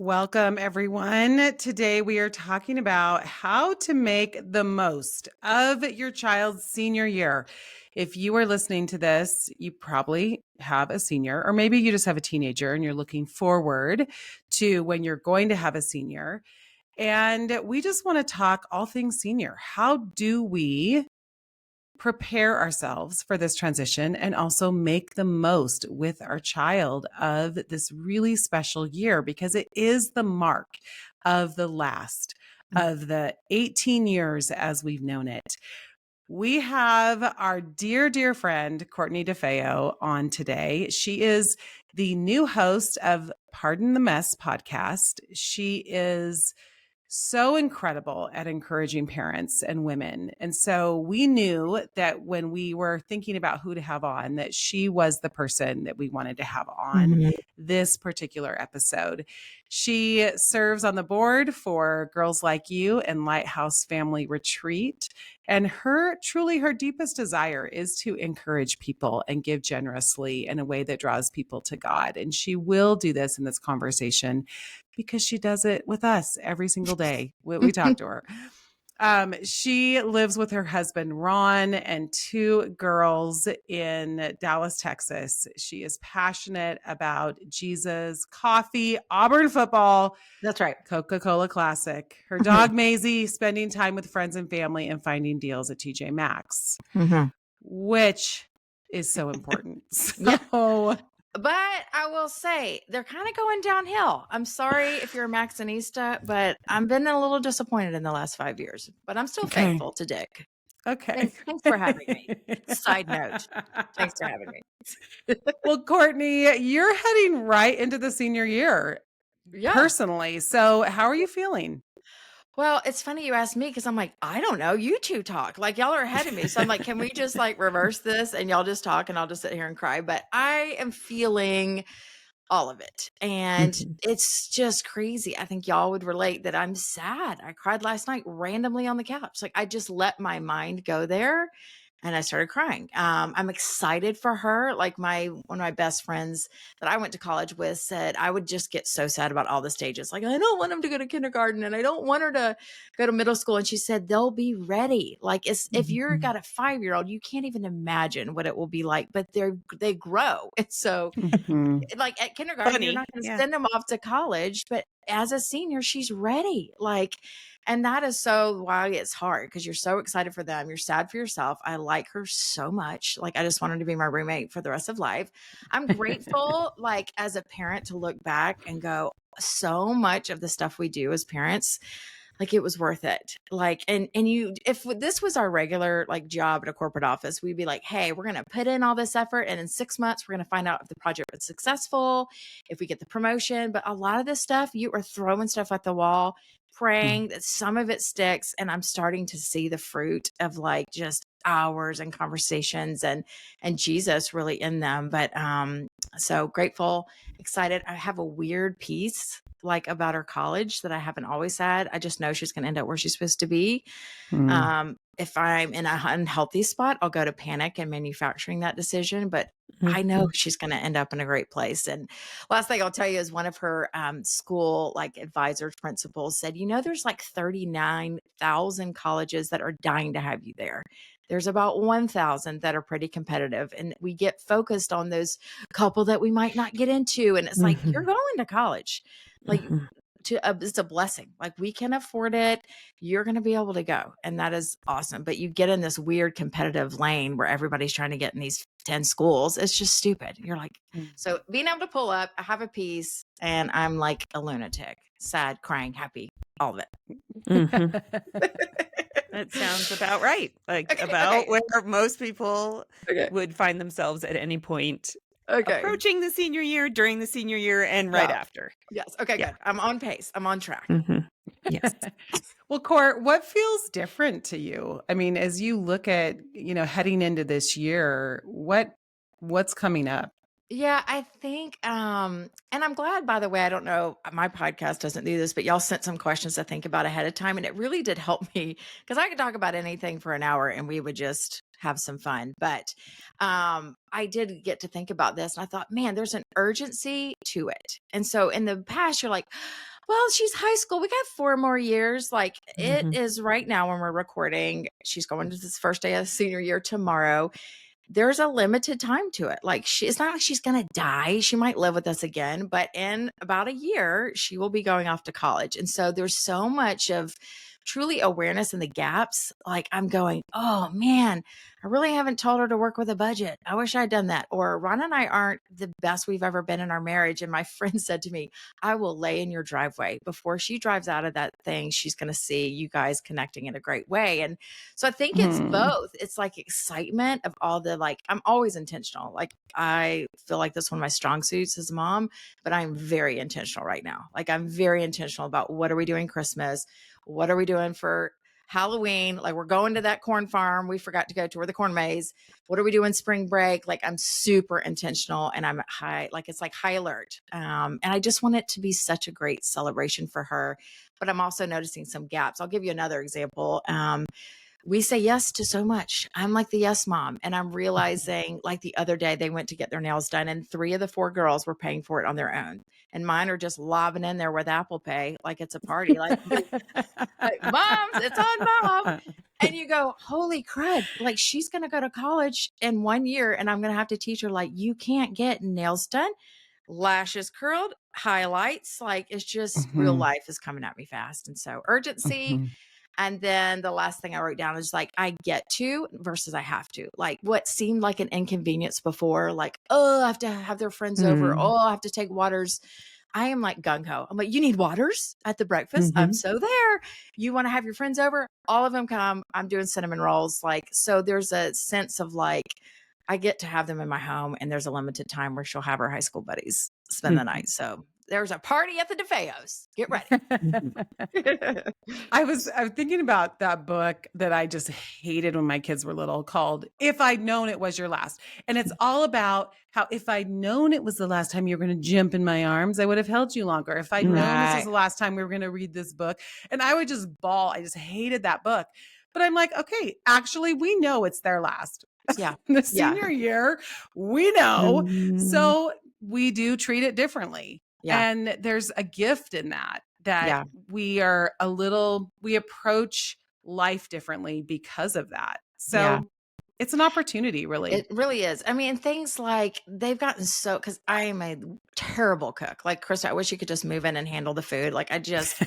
Welcome, everyone. Today, we are talking about how to make the most of your child's senior year. If you are listening to this, you probably have a senior, or maybe you just have a teenager and you're looking forward to when you're going to have a senior. And we just want to talk all things senior. How do we prepare ourselves for this transition and also make the most with our child of this really special year, because it is the mark of the last of the 18 years as we've known it. We have our dear friend, Courtney DeFeo, on today. She is the new host of Pardon the Mess podcast. She is so incredible at encouraging parents and women. And so we knew that when we were thinking about who to have on, that she was the person that we wanted to have on this particular episode. She serves on the board for Girls Like You and Lighthouse Family Retreat. And her deepest desire is to encourage people and give generously in a way that draws people to God. And she will do this in this conversation because she does it with us every single day. We talk to her. She lives with her husband, Ron, and two girls in Dallas, Texas. She is passionate about Jesus, coffee, Auburn football. That's right. Coca-Cola Classic. Her dog, Maisie, spending time with friends and family, and finding deals at TJ Maxx, which is so important. So... But I will say they're kind of going downhill. I'm sorry if you're a Maxinista, but I've been a little disappointed in the last 5 years. But I'm still faithful to Dick. Okay. Thanks for having me. Side note. Thanks for having me. Well, Courtney, you're heading right into the senior year personally. So how are you feeling? Well, it's funny you asked me because I'm like, I don't know. You two talk. Like, y'all are ahead of me. So I'm like, can we just like reverse this and y'all just talk and I'll just sit here and cry? But I am feeling all of it. And it's just crazy. I think y'all would relate that I'm sad. I cried last night randomly on the couch. Like, I just let my mind go there. And I started crying. I'm excited for her. Like one of my best friends that I went to college with said, I would just get so sad about all the stages. Like, I don't want them to go to kindergarten and I don't want her to go to middle school. And she said, they'll be ready. Like if you're got a 5-year-old, you can't even imagine what it will be like, but they grow. And so like at kindergarten, you're not going to send them off to college, but as a senior, she's ready. Like, and that is so why it's hard because you're so excited for them. You're sad for yourself. I like her so much. Like, I just want her to be my roommate for the rest of life. I'm grateful, like, as a parent to look back and go, so much of the stuff we do as parents, like, it was worth it. Like, and you, if this was our regular like job at a corporate office, we'd be like, hey, we're going to put in all this effort. And in 6 months, we're going to find out if the project was successful, if we get the promotion. But a lot of this stuff, you are throwing stuff at the wall, praying that some of it sticks. And I'm starting to see the fruit of like just hours and conversations and Jesus really in them. But so grateful, excited. I have a weird piece like about her college that I haven't always had. I just know she's going to end up where she's supposed to be. If I'm in an unhealthy spot, I'll go to panic and manufacturing that decision. But I know she's going to end up in a great place. And last thing I'll tell you is one of her school like advisors, principals said, you know, there's like 39,000 colleges that are dying to have you there. There's about 1,000 that are pretty competitive. And we get focused on those couple that we might not get into. And it's like, you're going to college. Like, it's a blessing. Like, we can afford it. You're going to be able to go. And that is awesome. But you get in this weird competitive lane where everybody's trying to get in these 10 schools. It's just stupid. You're like, so being able to pull up, I have a piece and I'm like a lunatic, sad, crying, happy, all of it. That sounds about right. Like where most people would find themselves at any point approaching the senior year, during the senior year, and right after. Yes. Okay, good. I'm on pace. I'm on track. Yes. Well, Court, what feels different to you? I mean, as you look at, heading into this year, what's coming up? Yeah, I think, and I'm glad, by the way, I don't know, my podcast doesn't do this, but y'all sent some questions to think about ahead of time. And it really did help me because I could talk about anything for an hour and we would just have some fun. But I did get to think about this and I thought, man, there's an urgency to it. And so in the past, you're like, Well, she's high school. We got 4 more years. Like it is right now when we're recording. She's going to this first day of senior year tomorrow. There's a limited time to it. Like it's not like she's going to die. She might live with us again, but in about a year, she will be going off to college. And so there's so much of truly awareness in the gaps. Like I'm going, oh man, I really haven't told her to work with a budget. I wish I'd done that. Or Ron and I aren't the best we've ever been in our marriage. And my friend said to me, I will lay in your driveway. Before she drives out of that thing, she's going to see you guys connecting in a great way. And so I think it's both. It's like excitement of all the, like, I'm always intentional. Like I feel like this one of my strong suits as a mom, but I'm very intentional right now. Like I'm very intentional about what are we doing Christmas? What are we doing for Halloween? Like we're going to that corn farm we forgot to go to, or the corn maze. What are we doing spring break? Like I'm super intentional and I'm high, like it's like high alert. And I just want it to be such a great celebration for her. But I'm also noticing some gaps. I'll give you another example. We say yes to so much. I'm like the yes mom. And I'm realizing like the other day they went to get their nails done and 3 of the 4 girls were paying for it on their own. And mine are just lobbing in there with Apple Pay like it's a party. Like moms, it's on mom. And you go, holy crud. Like she's going to go to college in 1 year and I'm going to have to teach her like you can't get nails done, lashes curled, highlights. Like it's just real life is coming at me fast. And so urgency. And then the last thing I wrote down is like, I get to versus I have to. Like what seemed like an inconvenience before, like, oh, I have to have their friends over. Oh, I have to take waters. I am like gung ho. I'm like, you need waters at the breakfast? I'm so there. You want to have your friends over? All of them come. I'm doing cinnamon rolls. Like, so there's a sense of like, I get to have them in my home and there's a limited time where she'll have her high school buddies spend the night. So there's a party at the DeFeos. Get ready. I was thinking about that book that I just hated when my kids were little called If I'd Known It Was Your Last. And it's all about how if I'd known it was the last time you were going to jump in my arms, I would have held you longer. If I'd known this was the last time we were going to read this book. And I would just bawl. I just hated that book. But I'm like, okay, actually, we know it's their last. Yeah. The senior year, we know. So we do treat it differently. Yeah. And there's a gift in that we are we approach life differently because of that. So it's an opportunity, really. It really is. I mean, things like they've gotten so, because I am a terrible cook. Like, Krista, I wish you could just move in and handle the food. Like, I just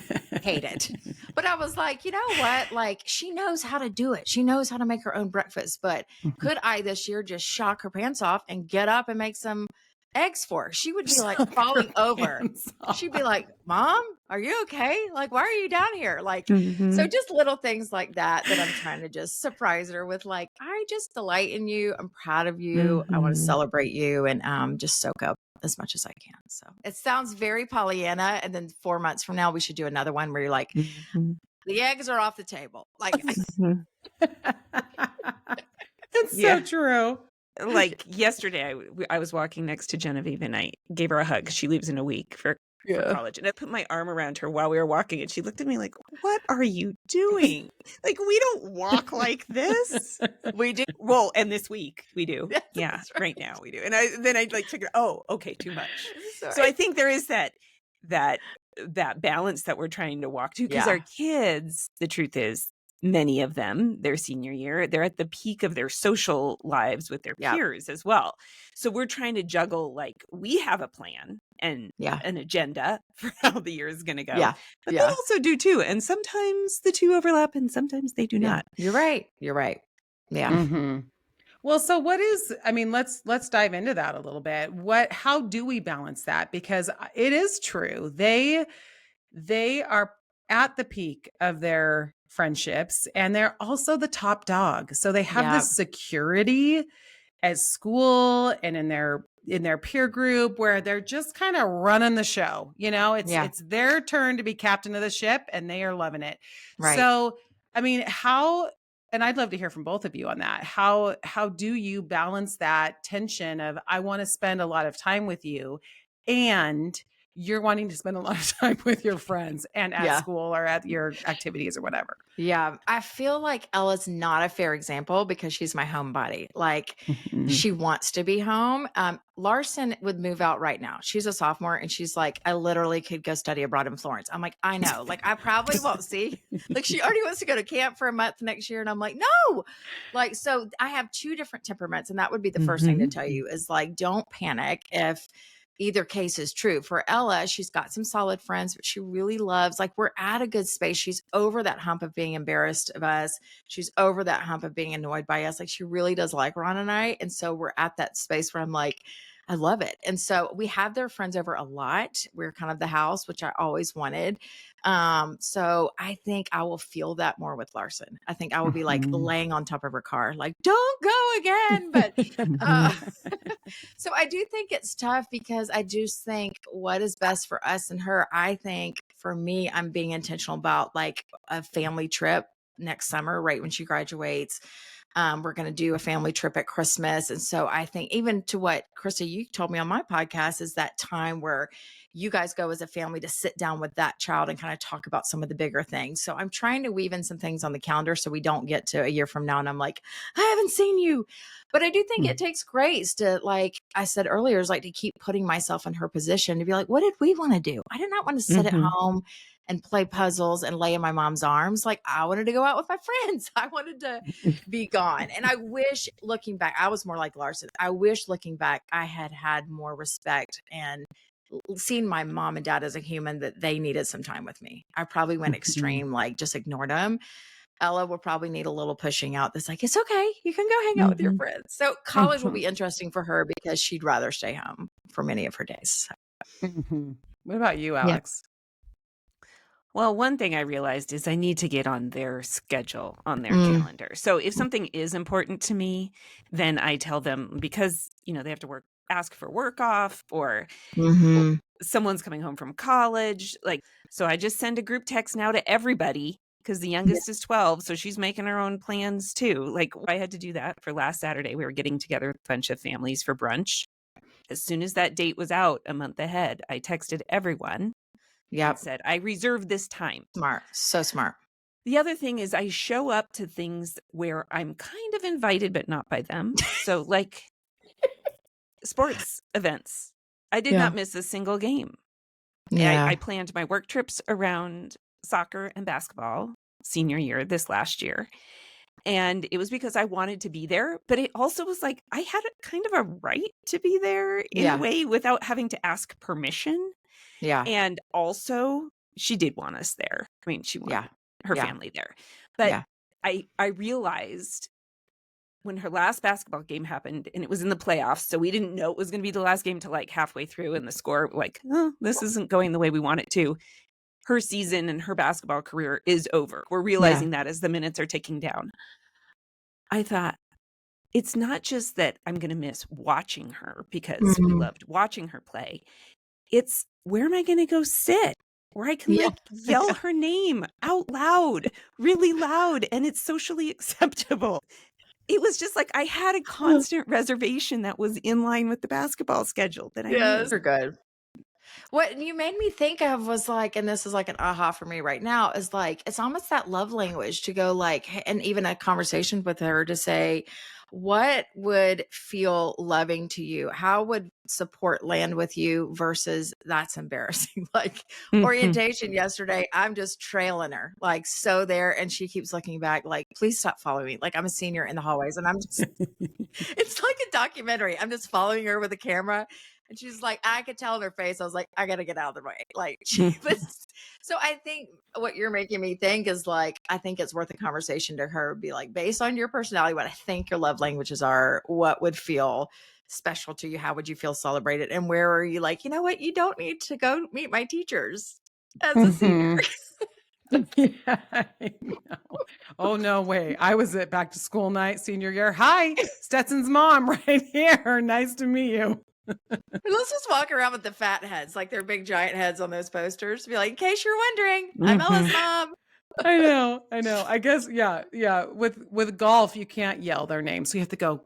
hate it. But I was like, you know what? Like, she knows how to do it. She knows how to make her own breakfast. But could I this year just shock her pants off and get up and make some eggs for her? She would be like falling over. She'd be like, Mom, are you okay? Like, why are you down here? Like, so just little things like that I'm trying to just surprise her with. Like, I just delight in you. I'm proud of you. I want to celebrate you and just soak up as much as I can. So it sounds very Pollyanna. And then 4 months from now, we should do another one where you're like, the eggs are off the table. Like, it's so true. Like yesterday, I was walking next to Genevieve and I gave her a hug. She leaves in a week for college. And I put my arm around her while we were walking and she looked at me like, what are you doing? Like, we don't walk like this. We do. Well, and this week we do. Yeah, right now we do. And then I like figured, oh, okay, too much. So I think there is that balance that we're trying to walk to because our kids, the truth is, many of them, their senior year, they're at the peak of their social lives with their peers as well. So we're trying to juggle, like, we have a plan and an agenda for how the year is going to go. But they also do too. And sometimes the two overlap and sometimes they do not. You're right. Yeah. Well, so let's dive into that a little bit. How do we balance that? Because it is true. They are at the peak of their friendships and they're also the top dog. So they have this security at school and in their peer group where they're just kind of running the show. You know, it's their turn to be captain of the ship and they are loving it. Right. So, I mean, and I'd love to hear from both of you on that. How do you balance that tension of, I want to spend a lot of time with you and you're wanting to spend a lot of time with your friends and at school or at your activities or whatever. Yeah. I feel like Ella's not a fair example because she's my homebody. Like she wants to be home. Larson would move out right now. She's a sophomore and she's like, I literally could go study abroad in Florence. I'm like, I know. Like I probably won't see. Like she already wants to go to camp for a month next year. And I'm like, no. Like, so I have two different temperaments. And that would be the first thing to tell you is like, don't panic if either case is true. For Ella, she's got some solid friends, but she really loves, like, we're at a good space. She's over that hump of being embarrassed of us. She's over that hump of being annoyed by us. Like, she really does like Ron and I. And so we're at that space where I'm like, I love it. And so we have their friends over a lot. We're kind of the house, which I always wanted. So I think I will feel that more with Larson. I think I will be like laying on top of her car, like, don't go again. But so I do think it's tough because I just think what is best for us and her. I think for me, I'm being intentional about like a family trip next summer, right when she graduates. We're going to do a family trip at Christmas. And so I think even to what Krista, you told me on my podcast is that time where you guys go as a family to sit down with that child and kind of talk about some of the bigger things. So I'm trying to weave in some things on the calendar so we don't get to a year from now and I'm like, I haven't seen you. But I do think it takes grace to, like I said earlier, is like to keep putting myself in her position to be like, what did we want to do? I did not want to sit at home and play puzzles and lay in my mom's arms. Like I wanted to go out with my friends. I wanted to be gone. And I wish looking back, I was more like Larson. I wish looking back, I had had more respect and seen my mom and dad as a human that they needed some time with me. I probably went extreme, like just ignored them. Ella will probably need a little pushing out. That's like, it's okay. You can go hang out with your friends. So college will be interesting for her because she'd rather stay home for many of her days. What about you, Alex? Well, one thing I realized is I need to get on their schedule, on their calendar. So if something is important to me, then I tell them because, they have to ask for work off or someone's coming home from college. So I just send a group text now to everybody because the youngest is 12. So she's making her own plans too. Like I had to do that for last Saturday. We were getting together with a bunch of families for brunch. As soon as that date was out a month ahead, I texted everyone. Yeah, said I reserve this time. Smart. So smart. The other thing is I show up to things where I'm kind of invited, but not by them. So like sports events. I did not miss a single game. Yeah. I planned my work trips around soccer and basketball senior year, this last year. And it was because I wanted to be there, but it also was like I had a kind of a right to be there in a way without having to ask permission. Yeah. And also she did want us there. I mean, she wanted her family there. But I realized when her last basketball game happened and it was in the playoffs, so we didn't know it was going to be the last game till like halfway through and the score like, oh, this isn't going the way we want it to. Her season and her basketball career is over. We're realizing that as the minutes are ticking down. I thought, it's not just that I'm going to miss watching her because we loved watching her play. It's where am I going to go sit where I can like yell her name out loud, really loud, and it's socially acceptable. It was just like I had a constant reservation that was in line with the basketball schedule that I knew. Those are good. What you made me think of was like, and this is like an aha for me right now, is like, it's almost that love language to go like, and even a conversation with her to say, what would feel loving to you? How would support land with you versus that's embarrassing? Like orientation yesterday, I'm just trailing her like so there. And she keeps looking back like, please stop following me. Like I'm a senior in the hallways and I'm just, it's like a documentary. I'm just following her with a camera. And she's like, I could tell in her face. I was like, I got to get out of the way. Like she was. So I think what you're making me think is like, I think it's worth a conversation to her. Be like, based on your personality, what I think your love languages are, what would feel special to you? How would you feel celebrated? And where are you like, you know what? You don't need to go meet my teachers as a senior. Yeah, I know. Oh, no way. I was at back to school night, senior year. Hi, Stetson's mom right here. Nice to meet you. Let's just walk around with the fat heads, like their big giant heads on those posters. Be like, in case you're wondering, I'm Ella's mom. I know. I guess, yeah. With golf, you can't yell their name. So you have to go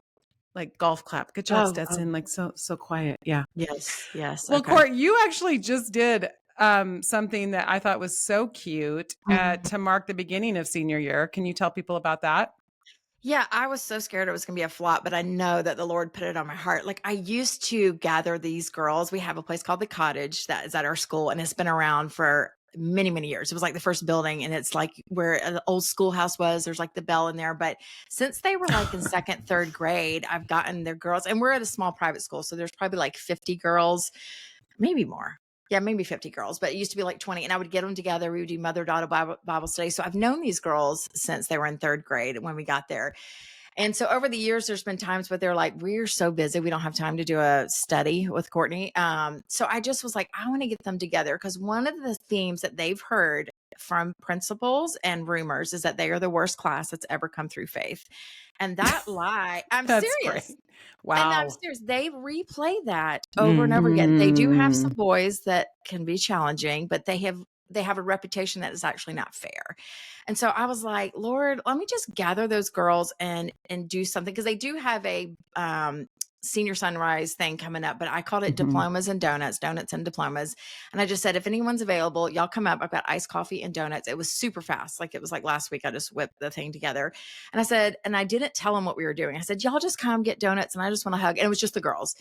like golf clap. Good job, Oh, Stetson. Like so quiet. Yeah. yes, yes. Well, Okay. Court, you actually just did something that I thought was so cute Mhm. to mark the beginning of senior year. Can you tell people about that? Yeah, I was so scared it was gonna be a flop, but I know that the Lord put it on my heart. Like, I used to gather these girls. We have a place called The Cottage that is at our school, and it's been around for many, many years. It was like the first building, and it's like where an old schoolhouse was. There's like the bell in there. But since they were like in second, third grade, I've gotten their girls, and we're at a small private school. So there's probably like 50 girls, maybe more. Yeah, maybe 50 girls, but it used to be like 20. And I would get them together. We would do mother-daughter Bible study. So I've known these girls since they were in third grade when we got there. And so over the years, there's been times where they're like, we're so busy, we don't have time to do a study with Courtney. So I just was like, I want to get them together because one of the themes that they've heard from principals and rumors is that they are the worst class that's ever come through faith. And that lie, I'm That's serious. great. And I'm Wow. serious. They replay that over and over again. They do have some Mm. boys that can be challenging, but they have a reputation that is actually not fair. And so I was like, Lord, let me just gather those girls and do something because they do have a senior sunrise thing coming up, but I called it Mhm. diplomas and donuts and diplomas. And I just said, if anyone's available, y'all come up. I've got iced coffee and donuts. It was super fast. Like it was like last week. I just whipped the thing together. And I said, and I didn't tell them what we were doing. I said, y'all just come get donuts and I just want to hug. And it was just the girls.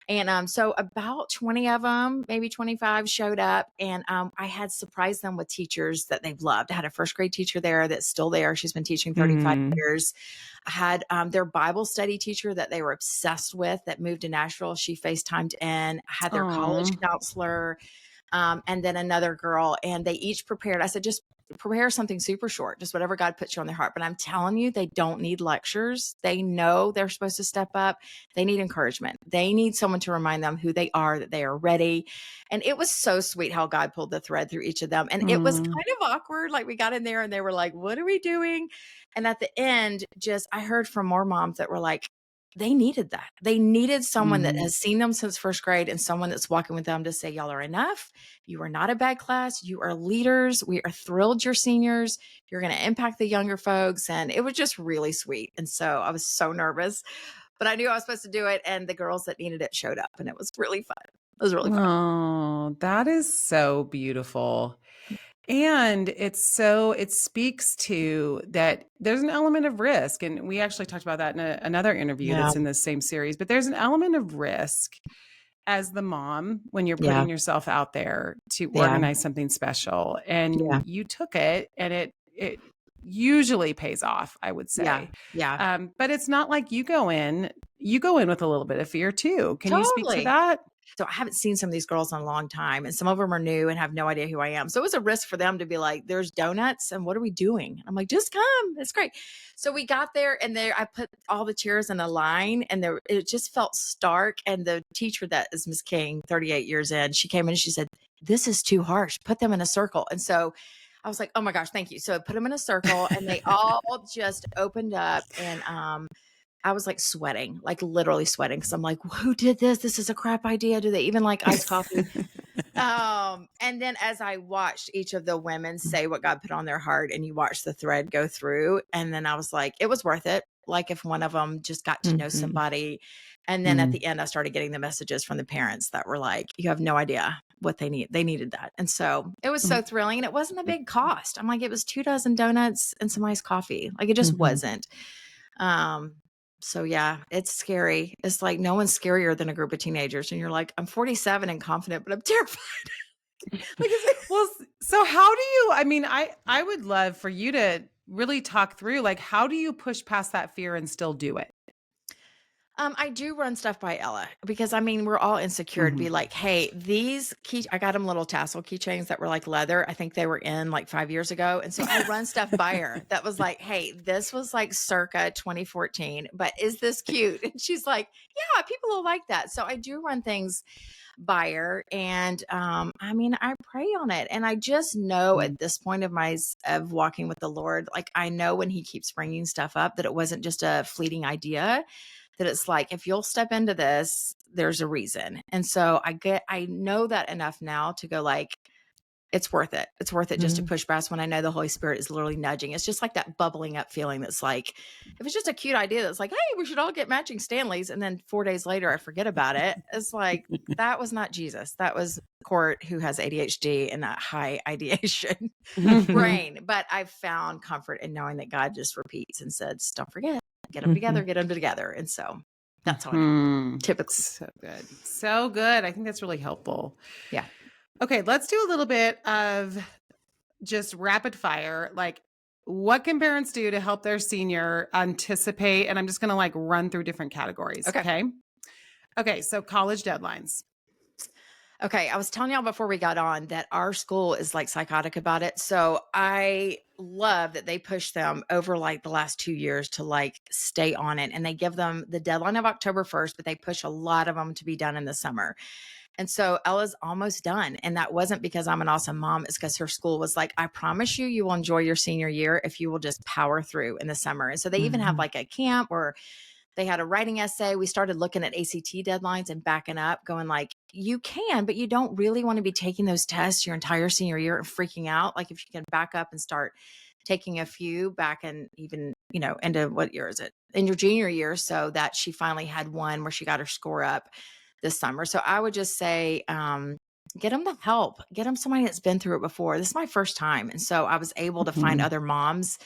And so about 20 of them, maybe 25 showed up. And I had surprised them with teachers that they've loved. I had a first grade teacher there that's still there. She's been teaching 35 Mm. years. I had their Bible study teacher that they were obsessed with that moved to Nashville. She FaceTimed in. I had their college Aw. counselor. And then another girl, and they each prepared. I said, just prepare something super short, just whatever God puts you on their heart. But I'm telling you, they don't need lectures. They know they're supposed to step up. They need encouragement. They need someone to remind them who they are, that they are ready. And it was so sweet how God pulled the thread through each of them. And it was Mm. kind of awkward. Like we got in there and they were like, what are we doing? And at the end, just I heard from more moms that were like, they needed that. They needed someone that Mm. has seen them since first grade and someone that's walking with them to say, y'all are enough. You are not a bad class. You are leaders. We are thrilled you're seniors. You're going to impact the younger folks. And it was just really sweet. And so I was so nervous, but I knew I was supposed to do it. And the girls that needed it showed up and it was really fun. It was really fun. Oh, that is so beautiful. And it speaks to that there's an element of risk. And we actually talked about that in another interview Yeah. that's in this same series, but there's an element of risk as the mom when you're Yeah. putting yourself out there to Yeah. organize something special. And Yeah. you took it and it usually pays off, I would Yeah. say. Yeah. But it's not like you go in with a little bit of fear too. Can you speak to Totally. that? So I haven't seen some of these girls in a long time, and some of them are new and have no idea who I am. So it was a risk for them to be like, "There's donuts, and what are we doing?" I'm like, "Just come, it's great." So we got there, and there I put all the chairs in a line, and there it just felt stark. And the teacher that is Miss King, 38 years in, she came in and she said, "This is too harsh. Put them in a circle." And so I was like, "Oh my gosh, thank you." So I put them in a circle, and they all just opened up, and I was like sweating, like literally sweating because I'm like, who did this? This is a crap idea. Do they even like iced coffee? And then as I watched each of the women say what God put on their heart, and you watch the thread go through, and then I was like, it was worth it. Like if one of them just got to know Mhm. somebody. And then at the end, I started getting the messages from the parents that were like, you have no idea what they need. They needed that. And so it was so thrilling. And it wasn't a big cost. I'm like, it was 2 dozen donuts and some iced coffee. Like it just Mhm. wasn't. Um, so yeah, it's scary. It's like no one's scarier than a group of teenagers. And you're like, I'm 47 and confident, but I'm terrified. Well, so how do you, I mean, I would love for you to really talk through, like, how do you push past that fear and still do it? I do run stuff by Ella because I mean, we're all insecure to be like, hey, these I got them little tassel keychains that were like leather. I think they were in like 5 years ago. And so I run stuff by her that was like, hey, this was like circa 2014, but is this cute? And she's like, yeah, people will like that. So I do run things by her. And I mean, I pray on it. And I just know at this point of walking with the Lord, like I know when he keeps bringing stuff up that it wasn't just a fleeting idea, that it's like, if you'll step into this, there's a reason. And so I know that enough now to go like, it's worth it. It's worth it just to push past when I know the Holy Spirit is literally nudging. It's just like that bubbling up feeling that's like, if it's just a cute idea that's like, hey, we should all get matching Stanleys. And then 4 days later, I forget about it. It's like, that was not Jesus. That was Court, who has ADHD and that high ideation brain. But I've found comfort in knowing that God just repeats and says, don't forget, get them together, get them together. And so that's how I do. Typically. So good. So good. I think that's really helpful. Yeah. Okay, let's do a little bit of just rapid fire. Like, what can parents do to help their senior anticipate? And I'm just going to like run through different categories. Okay. Okay. So college deadlines. Okay. I was telling y'all before we got on that our school is like psychotic about it. So I love that they push them over like the last 2 years to like stay on it. And they give them the deadline of October 1st, but they push a lot of them to be done in the summer. And so Ella's almost done. And that wasn't because I'm an awesome mom. It's because her school was like, I promise you, you will enjoy your senior year if you will just power through in the summer. And so they even have like a camp where they had a writing essay. We started looking at ACT deadlines and backing up, going like, you can, but you don't really want to be taking those tests your entire senior year and freaking out. Like if you can back up and start taking a few back and even, you know, into what year is it? In your junior year, so that she finally had one where she got her score up this summer. So I would just say, get them the help, get them somebody that's been through it before. This is my first time. And so I was able to find other moms,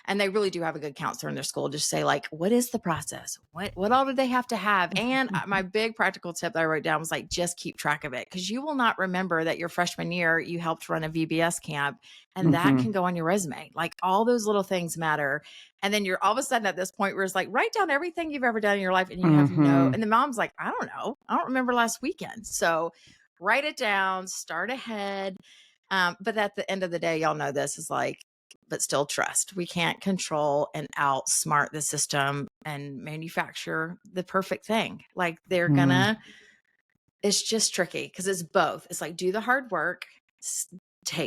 and they really do have a good counselor in their school. Just say like, what is the process? What all do they have to have? And my big practical tip that I wrote down was like, just keep track of it. Cause you will not remember that your freshman year, you helped run a VBS camp, and that can go on your resume. Like all those little things matter. And then you're all of a sudden at this point where it's like, write down everything you've ever done in your life. And you have and the mom's like, I don't know. I don't remember last weekend. So write it down, start ahead. But at the end of the day, y'all know this is like, but still trust. We can't control and outsmart the system and manufacture the perfect thing. Like they're gonna, it's just tricky because it's both. It's like, do the hard work,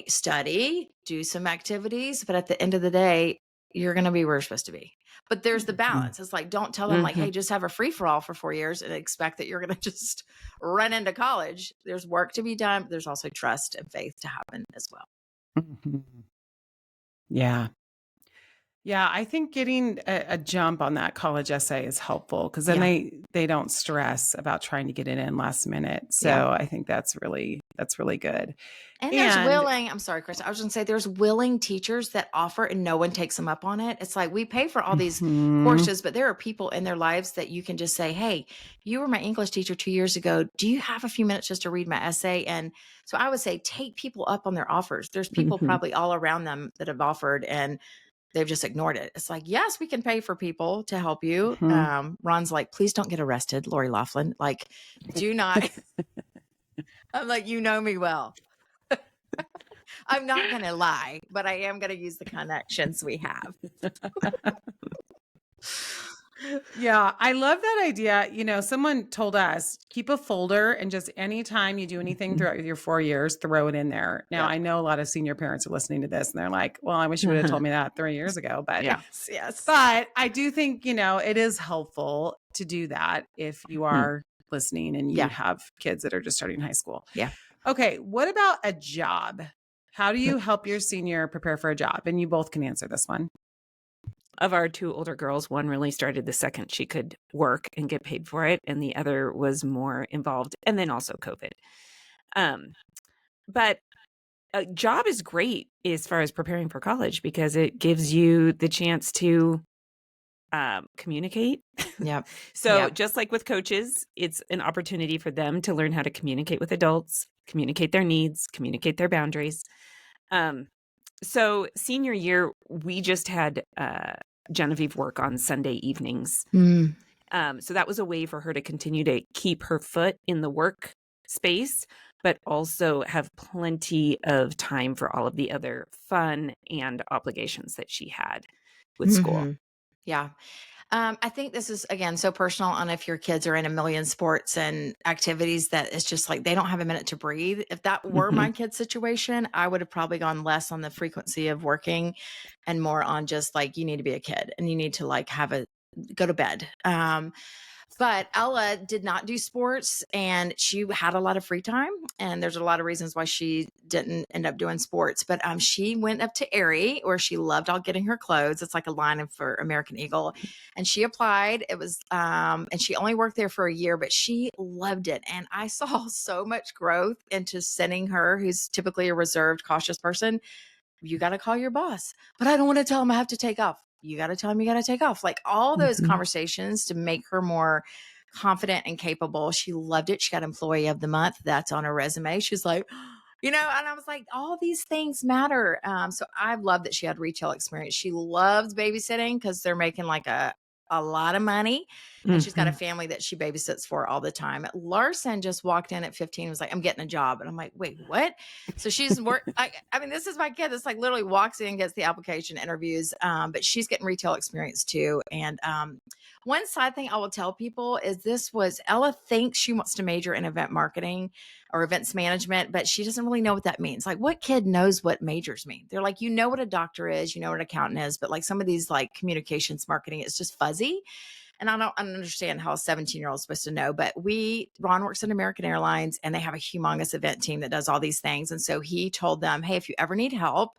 study, do some activities. But at the end of the day, you're going to be where you're supposed to be. But there's the balance. It's like, don't tell them like, hey, just have a free for all for 4 years and expect that you're going to just run into college. There's work to be done. But there's also trust and faith to happen as well. Yeah. Yeah. I think getting a jump on that college essay is helpful because then they don't stress about trying to get it in last minute. So I think that's really good. And there's willing, I'm sorry, Chris, I was going to say there's willing teachers that offer and no one takes them up on it. It's like we pay for all these courses, but there are people in their lives that you can just say, hey, you were my English teacher 2 years ago. Do you have a few minutes just to read my essay? And so I would say take people up on their offers. There's people probably all around them that have offered and they've just ignored it. It's like, yes, we can pay for people to help you. Ron's like, please don't get arrested, Lori Laughlin. Like, do not. I'm like, you know me well. I'm not going to lie, but I am going to use the connections we have. Yeah, I love that idea. You know, someone told us keep a folder and just anytime you do anything throughout your 4 years, throw it in there. Now, I know a lot of senior parents are listening to this and they're like, well, I wish you would have told me that 3 years ago. But yes. But I do think, you know, it is helpful to do that if you are listening and you have kids that are just starting high school. Yeah. Okay. What about a job? How do you help your senior prepare for a job? And you both can answer this one. Of our two older girls, one really started the second she could work and get paid for it, and the other was more involved, and then also COVID. But a job is great as far as preparing for college because it gives you the chance to communicate. So just like with coaches, it's an opportunity for them to learn how to communicate with adults, communicate their needs, communicate their boundaries. So senior year, we just had Genevieve work on Sunday evenings. So that was a way for her to continue to keep her foot in the work space, but also have plenty of time for all of the other fun and obligations that she had with school. Yeah. I think this is, again, so personal on if your kids are in a million sports and activities that it's just like they don't have a minute to breathe. If that were my kid's situation, I would have probably gone less on the frequency of working and more on just like, you need to be a kid and you need to like go to bed. But Ella did not do sports, and she had a lot of free time. And there's a lot of reasons why she didn't end up doing sports. But she went up to Aerie, where she loved all getting her clothes. It's like a line for American Eagle. And she applied. It was, and she only worked there for a year, but she loved it. And I saw so much growth into sending her, who's typically a reserved, cautious person. You got to call your boss, but I don't want to tell him I have to take off. You got to tell him you got to take off. Like all those conversations to make her more confident and capable. She loved it. She got employee of the month. That's on her resume. She's like, and I was like, all these things matter. So I love that she had retail experience. She loves babysitting because they're making like a lot of money. And she's got a family that she babysits for all the time. Larson just walked in at 15 and was like, I'm getting a job. And I'm like, wait, what? So she's I mean, this is my kid that's like literally walks in, gets the application, interviews, but she's getting retail experience too. And one side thing I will tell people is Ella thinks she wants to major in event marketing or events management, but she doesn't really know what that means. Like, what kid knows what majors mean? They're like, what a doctor is, what an accountant is, but like some of these like communications marketing, it's just fuzzy. And I don't understand how a 17-year-old is supposed to know, but Ron works at American Airlines and they have a humongous event team that does all these things. And so he told them, hey, if you ever need help,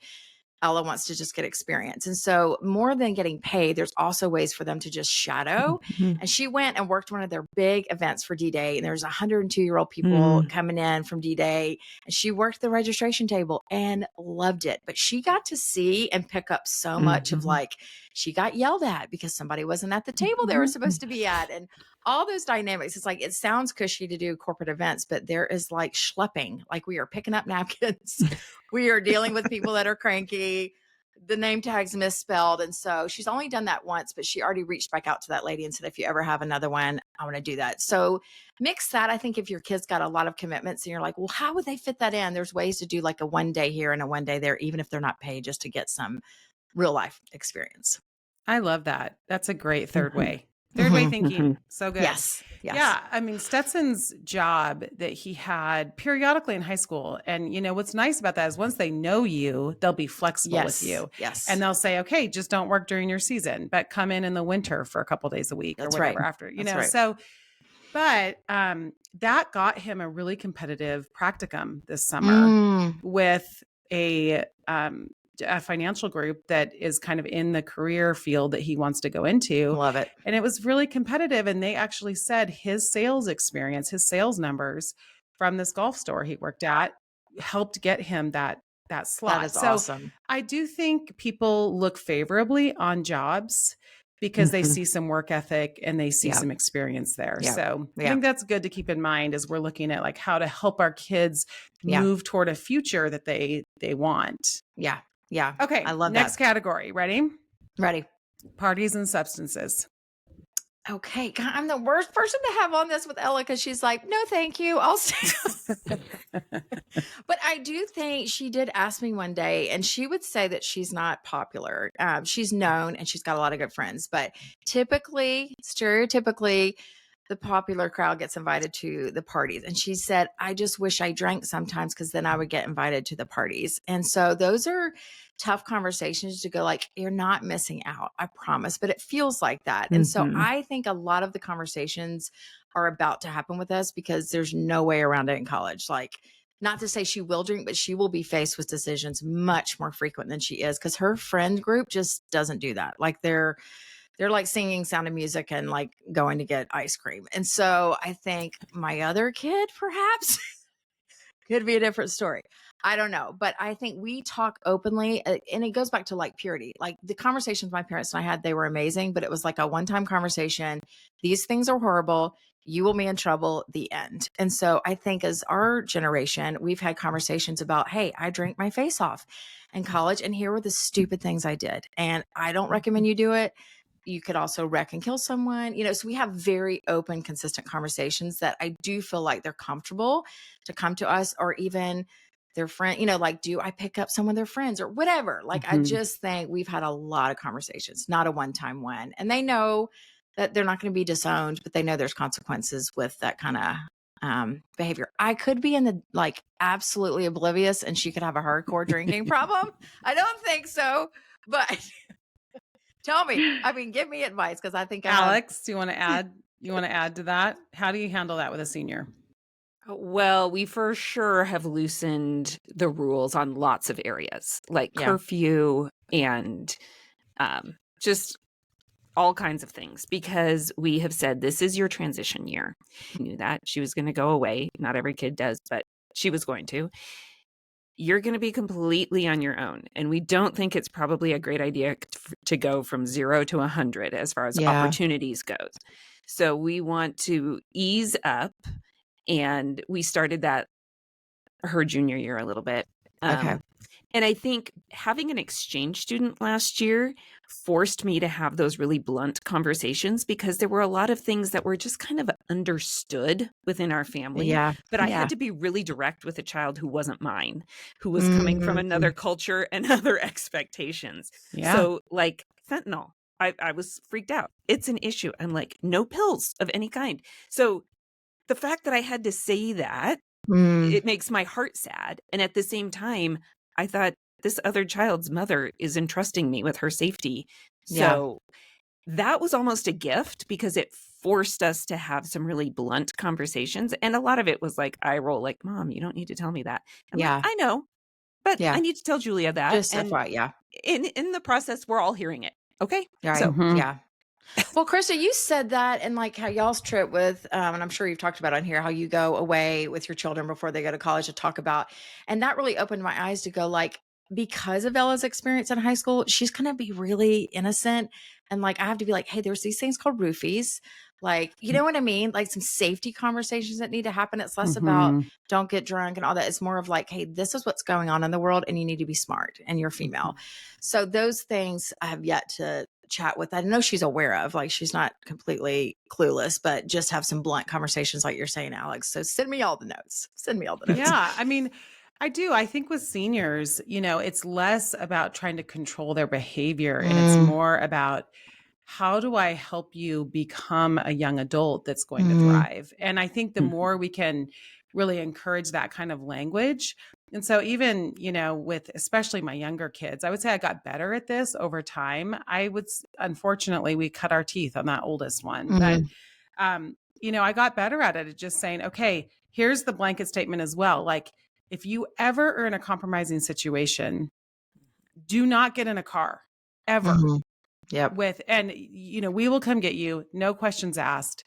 Ella wants to just get experience. And so more than getting paid, there's also ways for them to just shadow. And she went and worked one of their big events for D-Day. And there's 102-year-old people coming in from D-Day. And she worked the registration table and loved it. But she got to see and pick up so much of like, she got yelled at because somebody wasn't at the table they were supposed to be at. And all those dynamics. It's like, it sounds cushy to do corporate events, but there is like schlepping. Like we are picking up napkins. We are dealing with people that are cranky. The name tag's misspelled. And so she's only done that once, but she already reached back out to that lady and said, if you ever have another one, I want to do that. So mix that. I think if your kid's got a lot of commitments and you're like, well, how would they fit that in? There's ways to do like a one day here and a one day there, even if they're not paid, just to get some real life experience. I love that. That's a great third way. Third way thinking. So good. Yes. Yeah. I mean, Stetson's job that he had periodically in high school. And what's nice about that is once they know you, they'll be flexible with you. Yes. And they'll say, okay, just don't work during your season, but come in the winter for a couple days a week or whatever after, right. So, but that got him a really competitive practicum this summer with a financial group that is kind of in the career field that he wants to go into. Love it. And it was really competitive. And they actually said his sales experience, his sales numbers from this golf store he worked at helped get him that slot. That is awesome. I do think people look favorably on jobs because they see some work ethic and they see some experience there. So I think that's good to keep in mind as we're looking at like how to help our kids move toward a future that they want. Yeah. Yeah. Okay. I love Next that. category. Ready? Ready. Parties and substances. Okay. God, I'm the worst person to have on this with Ella because she's like, no, thank you. I'll stay. But I do think she did ask me one day, and she would say that she's not popular. She's known and she's got a lot of good friends, but stereotypically, the popular crowd gets invited to the parties. And she said, I just wish I drank sometimes because then I would get invited to the parties. And so those are tough conversations to go like, you're not missing out, I promise. But it feels like that. And so I think a lot of the conversations are about to happen with us because there's no way around it in college. Like, not to say she will drink, but she will be faced with decisions much more frequent than she is because her friend group just doesn't do that. Like they're like singing Sound of Music and like going to get ice cream. And so I think my other kid perhaps could be a different story. I don't know. But I think we talk openly, and it goes back to like purity. Like the conversations my parents and I had, they were amazing, but it was like a one-time conversation. These things are horrible. You will be in trouble, the end. And so I think as our generation, we've had conversations about, hey, I drank my face off in college and here were the stupid things I did. And I don't recommend you do it. You could also wreck and kill someone, so we have very open, consistent conversations that I do feel like they're comfortable to come to us, or even their friend, like, do I pick up some of their friends or whatever? Like, I just think we've had a lot of conversations, not a one-time one. And they know that they're not going to be disowned, but they know there's consequences with that kind of behavior. I could be in the like absolutely oblivious and she could have a hardcore drinking problem. I don't think so, but tell me, give me advice because I think Alex, do you want to add You want to add to that? How do you handle that with a senior? Well, we for sure have loosened the rules on lots of areas, like curfew and just all kinds of things, because we have said this is your transition year. We knew that she was going to go away. Not every kid does, but she was going to. You're going to be completely on your own. And we don't think it's probably a great idea to go from 0 to 100 as far as opportunities goes. So we want to ease up. And we started that her junior year a little bit. Okay. And I think having an exchange student last year forced me to have those really blunt conversations, because there were a lot of things that were just kind of understood within our family. Yeah. But I had to be really direct with a child who wasn't mine, who was coming from another culture and other expectations. Yeah. So like fentanyl, I was freaked out. It's an issue. I'm like, no pills of any kind. So the fact that I had to say that, it makes my heart sad. And at the same time, I thought, this other child's mother is entrusting me with her safety. So that was almost a gift, because it forced us to have some really blunt conversations. And a lot of it was like, I roll like, Mom, you don't need to tell me that. I'm like, I know, but I need to tell Julia that. Just and FYI, in the process, we're all hearing it. Okay. Right. So Well, Krista, you said that, and like how y'all's trip with, and I'm sure you've talked about on here, how you go away with your children before they go to college to talk about, and that really opened my eyes to go like, because of Ella's experience in high school, she's going to be really innocent. And like, I have to be like, hey, there's these things called roofies. Like, you know what I mean? Like some safety conversations that need to happen. It's less about don't get drunk and all that. It's more of like, hey, this is what's going on in the world and you need to be smart and you're female. So those things I have yet to chat with. I know she's aware of, like, she's not completely clueless, but just have some blunt conversations like you're saying, Alex. So send me all the notes. Yeah. I mean, I do. I think with seniors, it's less about trying to control their behavior and it's more about, how do I help you become a young adult that's going to thrive? And I think the more we can really encourage that kind of language. And so even, with especially my younger kids, I would say I got better at this over time. Unfortunately, we cut our teeth on that oldest one, but, I got better at it, at just saying, okay, here's the blanket statement as well. Like, if you ever are in a compromising situation, do not get in a car ever. We will come get you. No questions asked.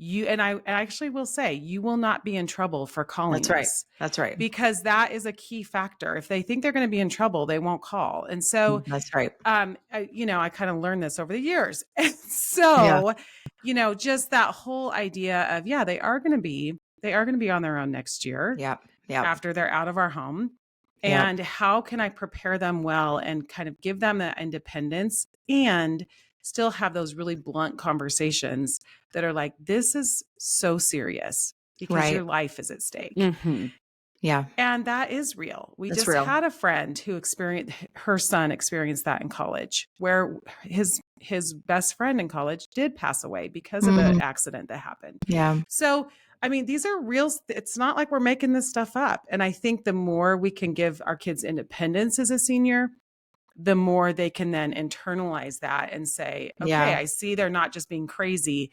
I actually will say, you will not be in trouble for calling us. That's right. Because that is a key factor. If they think they're going to be in trouble, they won't call. And so that's right. I kind of learned this over the years. And so, just that whole idea of, they are going to be on their own next year. After they're out of our home. And how can I prepare them well and kind of give them that independence and still have those really blunt conversations that are like, this is so serious because your life is at stake. Yeah. And that is real. We just had a friend who her son experienced that in college, where his best friend in college did pass away because of an accident that happened. Yeah. So, I mean, these are real. It's not like we're making this stuff up. And I think the more we can give our kids independence as a senior, the more they can then internalize that and say, okay, I see they're not just being crazy.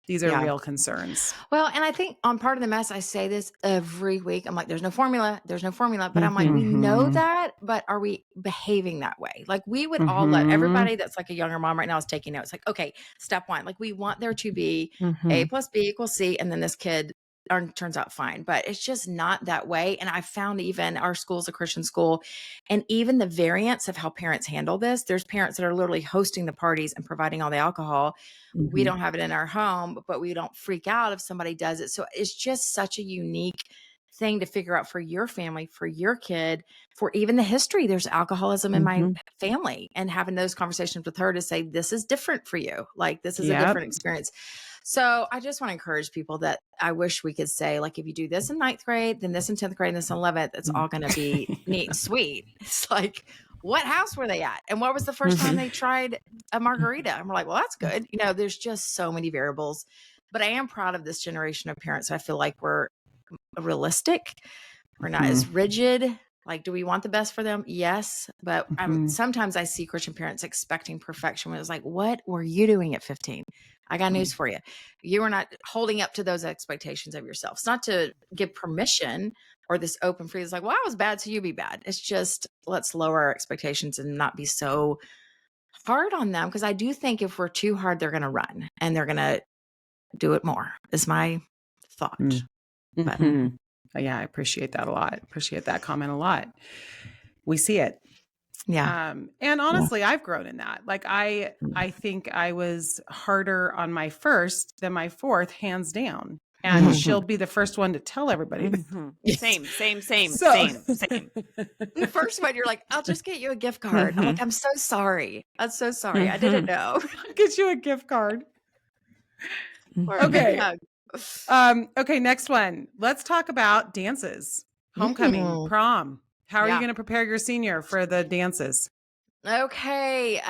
These are real concerns. Well, and I think on Part of the Mess, I say this every week. I'm like, there's no formula. But I'm like, we know that, but are we behaving that way? Like, we would all let everybody that's like a younger mom right now is taking notes. Like, okay, step one, like we want there to be A plus B equals C. And then this kid turns out fine, but it's just not that way. And I found even our school's a Christian school, and even the variance of how parents handle this, there's parents that are literally hosting the parties and providing all the alcohol. We don't have it in our home, but we don't freak out if somebody does it. So it's just such a unique thing to figure out for your family, for your kid, for even the history. There's alcoholism in my family, and having those conversations with her to say, this is different for you. Like, this is a different experience. So I just want to encourage people that I wish we could say, like, if you do this in 9th grade, then this in 10th grade, and this in 11th, it's all going to be neat and sweet. It's like, what house were they at? And what was the first time they tried a margarita? And we're like, well, that's good. There's just so many variables, but I am proud of this generation of parents. I feel like we're realistic. We're not as rigid. Like, do we want the best for them? Yes. But sometimes I see Christian parents expecting perfection when it's like, what were you doing at 15? I got news for you. You are not holding up to those expectations of yourself. It's not to give permission or this open free. It's like, well, I was bad, so you be bad. It's just, let's lower our expectations and not be so hard on them. Because I do think if we're too hard, they're going to run and they're going to do it more, is my thought. But, yeah, I appreciate that a lot. Appreciate that comment a lot. We see it. Yeah. And honestly, I've grown in that. Like I think I was harder on my first than my fourth, hands down. And she'll be the first one to tell everybody. Same. The first one, you're like, I'll just get you a gift card. I'm like, I'm so sorry. I'm so sorry. I didn't know. I'll get you a gift card. Okay. Okay, next one. Let's talk about dances. Homecoming, prom. How are you going to prepare your senior for the dances? Okay.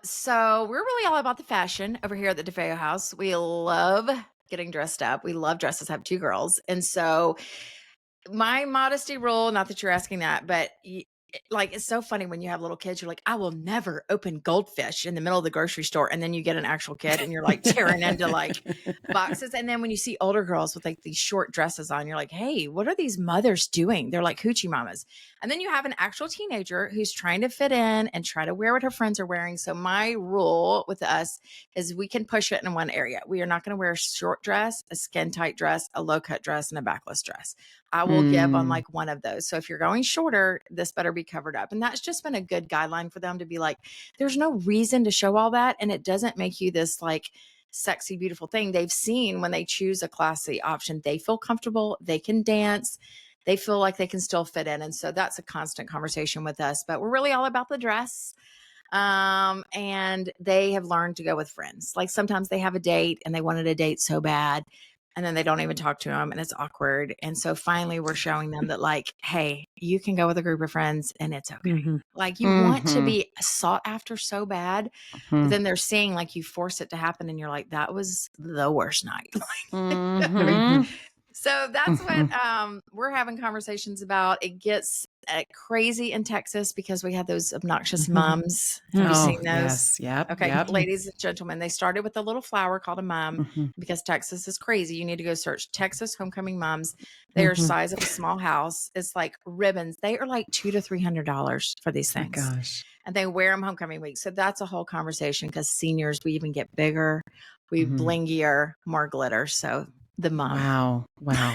So we're really all about the fashion over here at the DeFeo house. We love getting dressed up. We love dresses. I have 2 girls. And so my modesty rule, not that you're asking that, but like, it's so funny when you have little kids, you're like, I will never open goldfish in the middle of the grocery store. And then you get an actual kid and you're like tearing into like boxes. And then when you see older girls with like these short dresses on, you're like, hey, what are these mothers doing? They're like hoochie mamas. And then you have an actual teenager who's trying to fit in and try to wear what her friends are wearing. So my rule with us is we can push it in one area. We are not going to wear a short dress, a skin tight dress, a low cut dress, and a backless dress. I will give on like one of those. So if you're going shorter, this better be covered up. And that's just been a good guideline for them to be like, there's no reason to show all that. And it doesn't make you this like sexy, beautiful thing. They've seen when they choose a classy option, they feel comfortable, they can dance, they feel like they can still fit in. And so that's a constant conversation with us, but we're really all about the dress. And they have learned to go with friends. Like sometimes they have a date and they wanted a date so bad, and then they don't even talk to them and it's awkward. And so finally we're showing them that like, hey, you can go with a group of friends and it's okay. Like you want to be sought after so bad, but then they're seeing like you force it to happen and you're like, that was the worst night. So that's what we're having conversations about. It gets crazy in Texas because we had those obnoxious mums. Have you seen those? Yes. Yep. Okay, yep. ladies and gentlemen, they started with a little flower called a mum because Texas is crazy. You need to go search Texas homecoming mums. They are size of a small house. It's like ribbons. They are like $200 to $300 for these things. Oh my gosh. And they wear them homecoming week. So that's a whole conversation because seniors, we even get bigger, we blingier, more glitter. So the mom. Wow.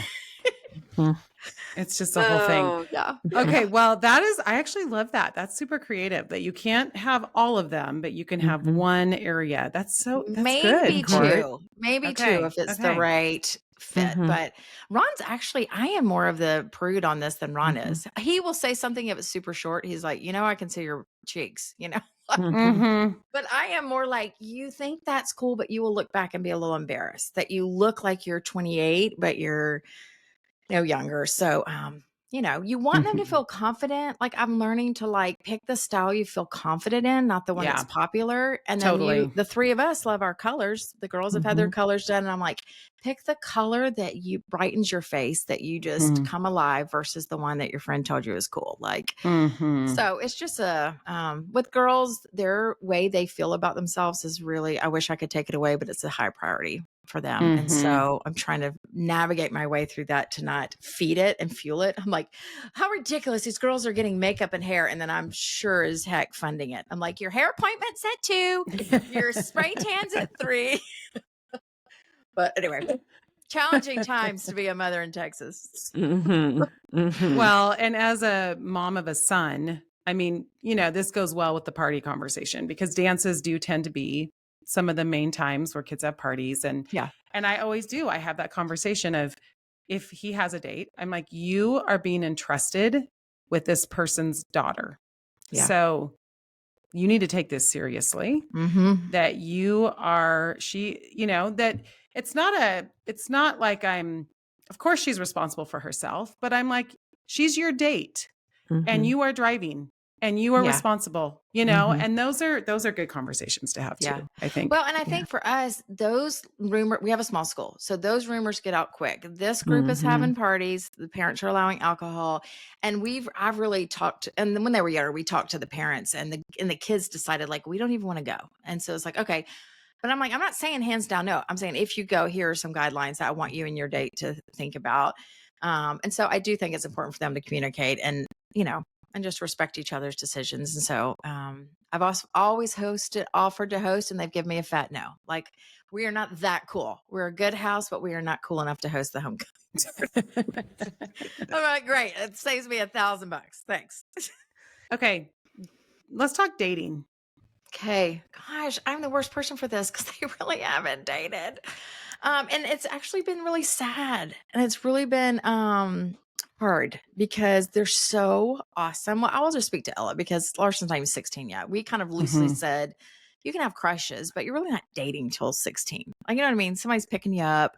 It's just a whole thing. Yeah. Okay. Well, I actually love that. That's super creative that you can't have all of them, but you can have one area. That's maybe good. two, maybe two if it's the right fit. But Ron's actually, I am more of the prude on this than Ron is. He will say something if it's super short. He's like, I can see your cheeks, But I am more like, you think that's cool, but you will look back and be a little embarrassed that you look like you're 28, but you're younger. So, you want them to feel confident. Like I'm learning to like pick the style you feel confident in, not the one that's popular. And then the 3 of us love our colors. The girls have had their colors done. And I'm like, pick the color that you brightens your face, that you just come alive versus the one that your friend told you is cool. Like, so it's just with girls, their way they feel about themselves is really, I wish I could take it away, but it's a high priority for them. And so I'm trying to navigate my way through that to not feed it and fuel it. I'm like, how ridiculous. These girls are getting makeup and hair. And then I'm sure as heck funding it. I'm like, your hair appointment's at 2, your spray tan's at 3. But anyway, challenging times to be a mother in Texas. Well, and as a mom of a son, I mean, this goes well with the party conversation because dances do tend to be some of the main times where kids have parties. And I always do. I have that conversation of if he has a date, I'm like, you are being entrusted with this person's daughter. Yeah. So you need to take this seriously, that you are, that it's not like of course she's responsible for herself, but I'm like, she's your date and you are driving and you are Yeah. responsible, you know, and those are good conversations to have too, I think. Well, and I think for us, we have a small school. So those rumors get out quick. This group is having parties. The parents are allowing alcohol. And I've really talked, and then when they were younger, we talked to the parents and the kids decided like, we don't even want to go. And so it's like, okay. But I'm like, I'm not saying hands down, no. I'm saying if you go, here are some guidelines that I want you and your date to think about. And so I do think it's important for them to communicate and, you know, and just respect each other's decisions. And so I've also always offered to host, and they've given me a fat no. Like, we are not that cool. We're a good house, but we are not cool enough to host the homecoming. I'm like, great. It saves me $1,000. Thanks. Okay. Let's talk dating. Okay. Gosh, I'm the worst person for this because they really haven't dated. And it's actually been really sad. And it's really been hard because they're so awesome. Well, I will just speak to Ella because Larson's not even 16 yet. We kind of loosely said, you can have crushes, but you're really not dating till 16. Like, you know what I mean? Somebody's picking you up.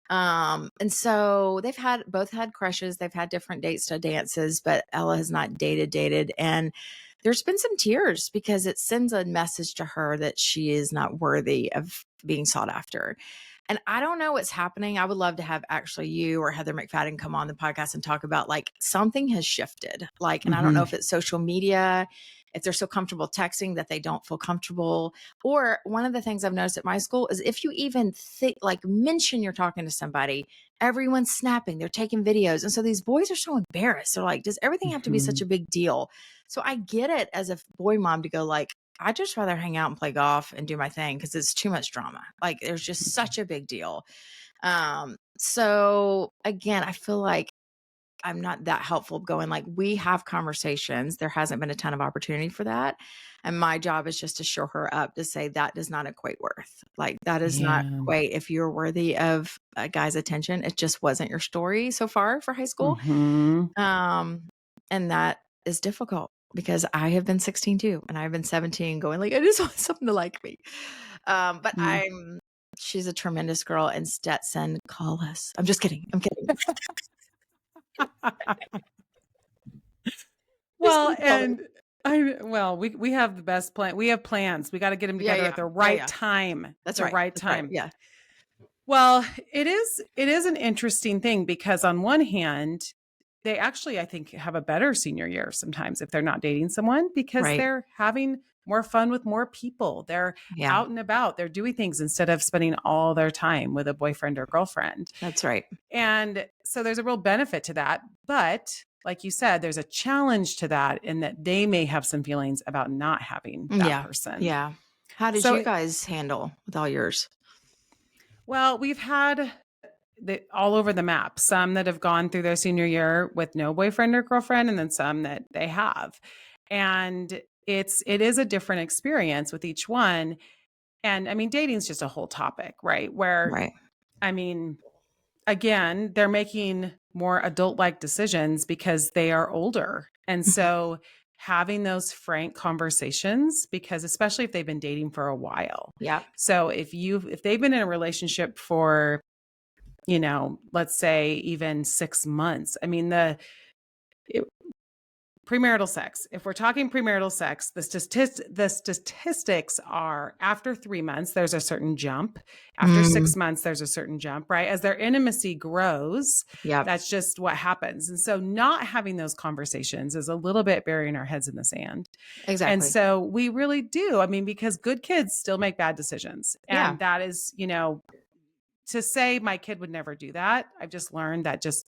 And so they've both had crushes. They've had different dates to dances, but Ella has not dated. And there's been some tears because it sends a message to her that she is not worthy of being sought after. And I don't know what's happening. I would love to have actually you or Heather McFadden come on the podcast and talk about like something has shifted. Like, and I don't know if it's social media, if they're so comfortable texting that they don't feel comfortable. Or one of the things I've noticed at my school is if you even mention you're talking to somebody, everyone's snapping, they're taking videos. And so these boys are so embarrassed. They're like, does everything have to be such a big deal? So I get it as a boy mom to go like, I'd just rather hang out and play golf and do my thing because it's too much drama. Like, there's just such a big deal. So again, I feel like I'm not that helpful going like, we have conversations. There hasn't been a ton of opportunity for that. And my job is just to show her up to say that does not equate worth. Like, that is not equate if you're worthy of a guy's attention. It just wasn't your story so far for high school. And that is difficult because I have been 16 too. And I've been 17 going like, I just want someone to like me. But she's a tremendous girl. And Stetson, call us. I'm just kidding. I'm kidding. Well, we have the best plan. We have plans. We got to get them together at the right time. That's the right. right That's time. Right. Yeah. Well, it is an interesting thing because on one hand, they actually, I think, have a better senior year sometimes if they're not dating someone because they're having more fun with more people. They're out and about. They're doing things instead of spending all their time with a boyfriend or girlfriend. That's right. And so there's a real benefit to that. But like you said, there's a challenge to that in that they may have some feelings about not having that person. Yeah. How did you guys handle with all yours? Well, we've had all over the map, some that have gone through their senior year with no boyfriend or girlfriend, and then some that they have. And it is a different experience with each one. And I mean, dating is just a whole topic, right? Where, I mean, again, they're making more adult-like decisions because they are older. And so having those frank conversations, because especially if they've been dating for a while. Yeah. So if they've been in a relationship for, you know, let's say even 6 months, I mean, premarital sex. If we're talking premarital sex, the statistics are after 3 months, there's a certain jump. After 6 months, there's a certain jump, right? As their intimacy grows, that's just what happens. And so not having those conversations is a little bit burying our heads in the sand. Exactly. And so we really do. I mean, because good kids still make bad decisions. And that is, you know, to say my kid would never do that, I've just learned that just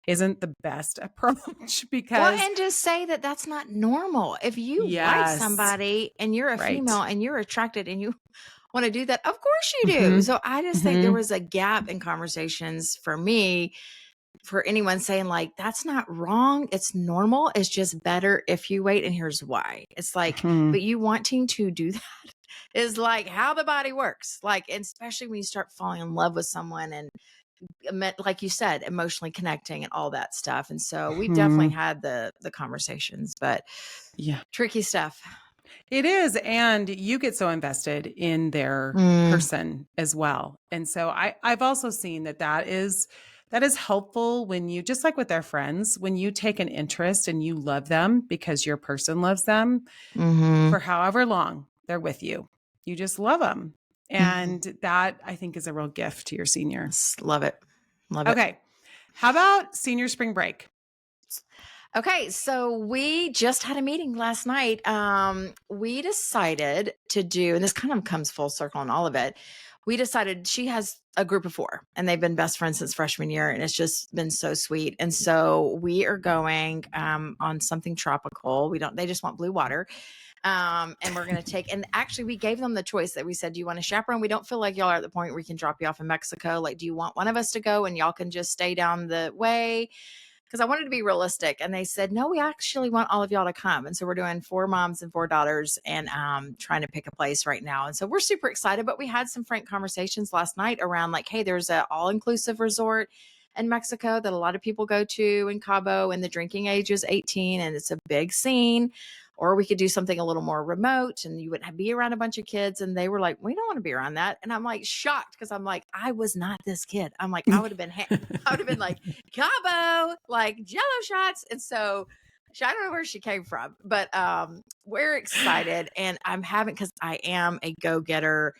isn't the best approach because. Well, and just say that that's not normal. If you like somebody and you're a female and you're attracted and you want to do that, of course you do. So I just think there was a gap in conversations for me, for anyone saying like, that's not wrong. It's normal. It's just better if you wait. And here's why. It's like, but you wanting to do that is like how the body works. Like, and especially when you start falling in love with someone and like you said, emotionally connecting and all that stuff. And so we've definitely had the conversations, but tricky stuff. It is. And you get so invested in their person as well. And so I've also seen that That is helpful when you, just like with their friends, when you take an interest and you love them because your person loves them for however long they're with you. You just love them. And that, I think, is a real gift to your senior. Love it. Love it. Okay. How about senior spring break? Okay, so we just had a meeting last night. We decided to do, and this kind of comes full circle in all of it. We decided she has a group of 4 and they've been best friends since freshman year. And it's just been so sweet. And so we are going on something tropical. They just want blue water. And we're going to take, and actually we gave them the choice that we said, do you want to chaperone? We don't feel like y'all are at the point where we can drop you off in Mexico. Like, do you want one of us to go and y'all can just stay down the way? Because I wanted to be realistic. And they said, no, we actually want all of y'all to come. And so we're doing 4 moms and 4 daughters and trying to pick a place right now. And so we're super excited, but we had some frank conversations last night around like, hey, there's an all-inclusive resort in Mexico that a lot of people go to in Cabo, and the drinking age is 18 and it's a big scene. Or we could do something a little more remote and you would be around a bunch of kids. And they were like, we don't want to be around that. And I'm like shocked because I'm like, I was not this kid. I'm like, I would have been like Cabo, like Jello shots. And so I don't know where she came from, but we're excited. And because I am a go-getter